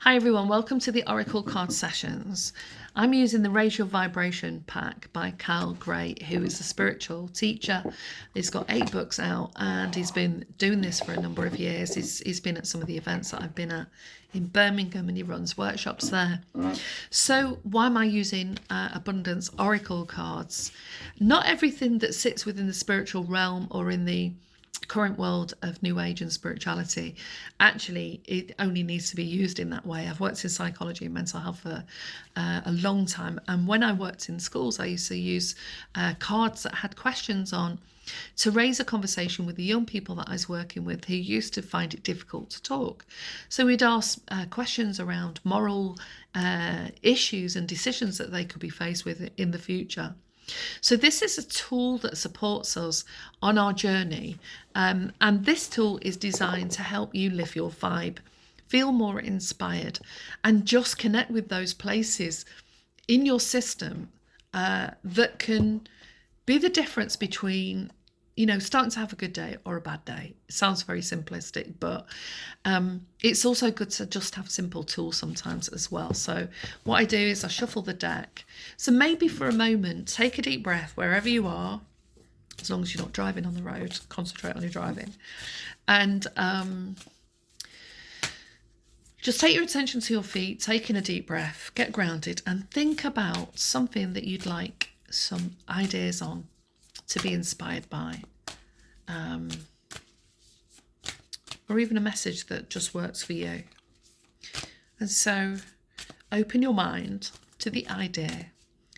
Hi everyone, welcome to the Oracle Card Sessions. I'm using the Raise Your Vibration pack by Carl Gray, who is a spiritual teacher. He's got 8 books out and he's been doing this for a number of years. He's been at some of the events that I've been at in Birmingham and he runs workshops there. So why am I using Abundance Oracle cards? Not everything that sits within the spiritual realm or in the current world of New Age and spirituality, actually it only needs to be used in that way. I've worked in psychology and mental health for a long time, and when I worked in schools I used to use cards that had questions on to raise a conversation with the young people that I was working with who used to find it difficult to talk. So we'd ask questions around moral issues and decisions that they could be faced with in the future. So this is a tool that supports us on our journey, and this tool is designed to help you lift your vibe, feel more inspired, and just connect with those places in your system that can be the difference between, starting to have a good day or a bad day. It sounds very simplistic, but it's also good to just have simple tools sometimes as well. So what I do is I shuffle the deck. So maybe for a moment, take a deep breath wherever you are, as long as you're not driving on the road, concentrate on your driving. And just take your attention to your feet, take in a deep breath, get grounded, and think about something that you'd like some ideas on to be inspired by, or even a message that just works for you. And so open your mind to the idea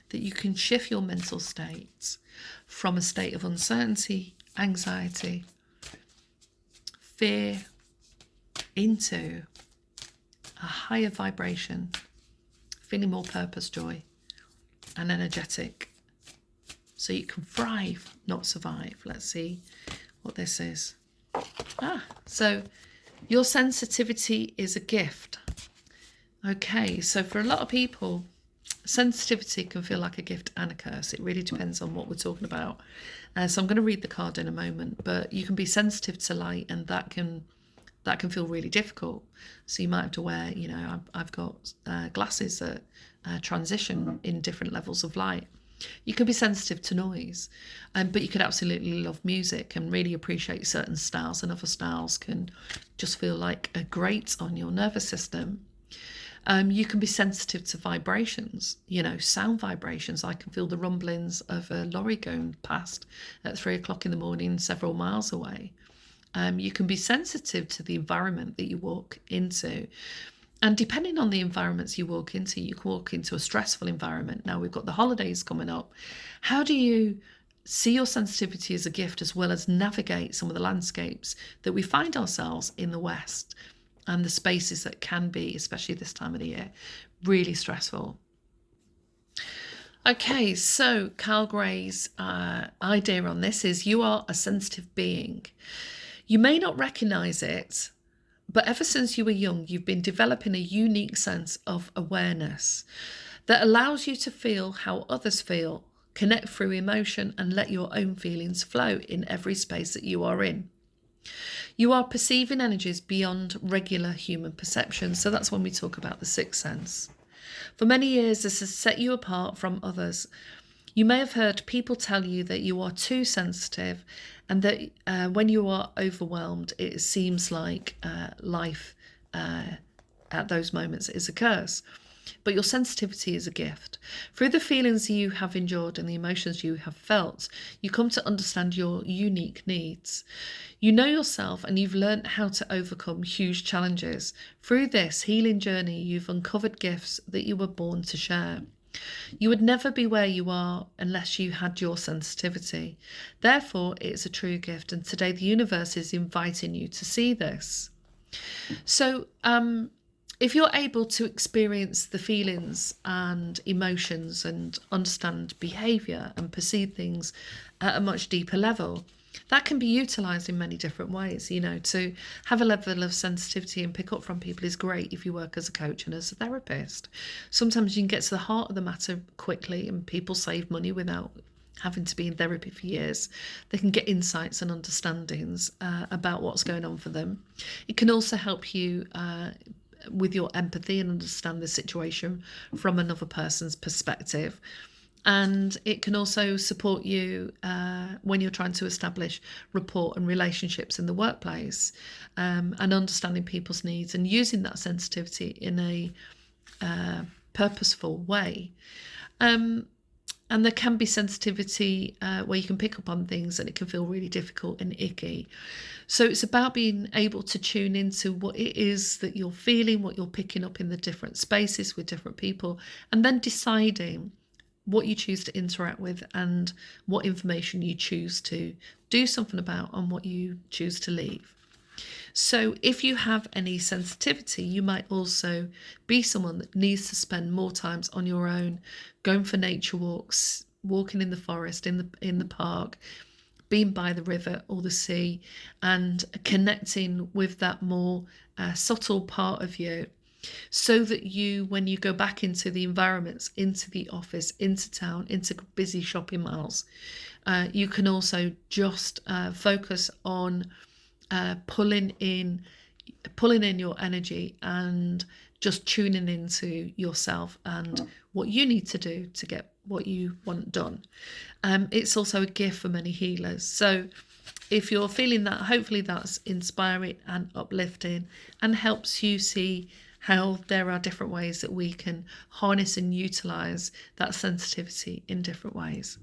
that you can shift your mental state from a state of uncertainty, anxiety, fear, into a higher vibration, feeling more purpose, joy, and energetic. So you can thrive, not survive. Let's see what this is. So your sensitivity is a gift. Okay, so for a lot of people, sensitivity can feel like a gift and a curse. It really depends on what we're talking about. So I'm going to read the card in a moment, but you can be sensitive to light, and that can feel really difficult. So you might have to wear, I've got glasses that transition in different levels of light. You can be sensitive to noise, but you could absolutely love music and really appreciate certain styles, and other styles can just feel like a grate on your nervous system. You can be sensitive to vibrations, sound vibrations. I can feel the rumblings of a lorry going past at 3 o'clock in the morning, several miles away. You can be sensitive to the environment that you walk into. And depending on the environments you walk into, you can walk into a stressful environment. Now we've got the holidays coming up. How do you see your sensitivity as a gift, as well as navigate some of the landscapes that we find ourselves in the West, and the spaces that can be, especially this time of the year, really stressful? Okay, so Carl Gray's idea on this is you are a sensitive being. You may not recognize it, but ever since you were young, you've been developing a unique sense of awareness that allows you to feel how others feel, connect through emotion, and let your own feelings flow in every space that you are in. You are perceiving energies beyond regular human perception. So that's when we talk about the sixth sense. For many years, this has set you apart from others. You may have heard people tell you that you are too sensitive, and that when you are overwhelmed, it seems like life at those moments is a curse. But your sensitivity is a gift. Through the feelings you have endured and the emotions you have felt, you come to understand your unique needs. You know yourself, and you've learned how to overcome huge challenges. Through this healing journey, you've uncovered gifts that you were born to share. You would never be where you are unless you had your sensitivity. Therefore, it's a true gift, and today the universe is inviting you to see this. So, if you're able to experience the feelings and emotions and understand behaviour and perceive things at a much deeper level, that can be utilised in many different ways. To have a level of sensitivity and pick up from people is great if you work as a coach and as a therapist. Sometimes you can get to the heart of the matter quickly, and people save money without having to be in therapy for years. They can get insights and understandings about what's going on for them. It can also help you with your empathy and understand the situation from another person's perspective. And it can also support you when you're trying to establish rapport and relationships in the workplace, and understanding people's needs and using that sensitivity in a purposeful way. And there can be sensitivity where you can pick up on things and it can feel really difficult and icky. So it's about being able to tune into what it is that you're feeling, what you're picking up in the different spaces with different people, and then deciding what you choose to interact with and what information you choose to do something about and what you choose to leave. So if you have any sensitivity, you might also be someone that needs to spend more times on your own, going for nature walks, walking in the forest, in the park, being by the river or the sea, and connecting with that more subtle part of you, so that you, when you go back into the environments, into the office, into town, into busy shopping malls, you can also just focus on pulling in your energy and just tuning into yourself and what you need to do to get what you want done. It's also a gift for many healers. So if you're feeling that, hopefully that's inspiring and uplifting and helps you see how there are different ways that we can harness and utilize that sensitivity in different ways.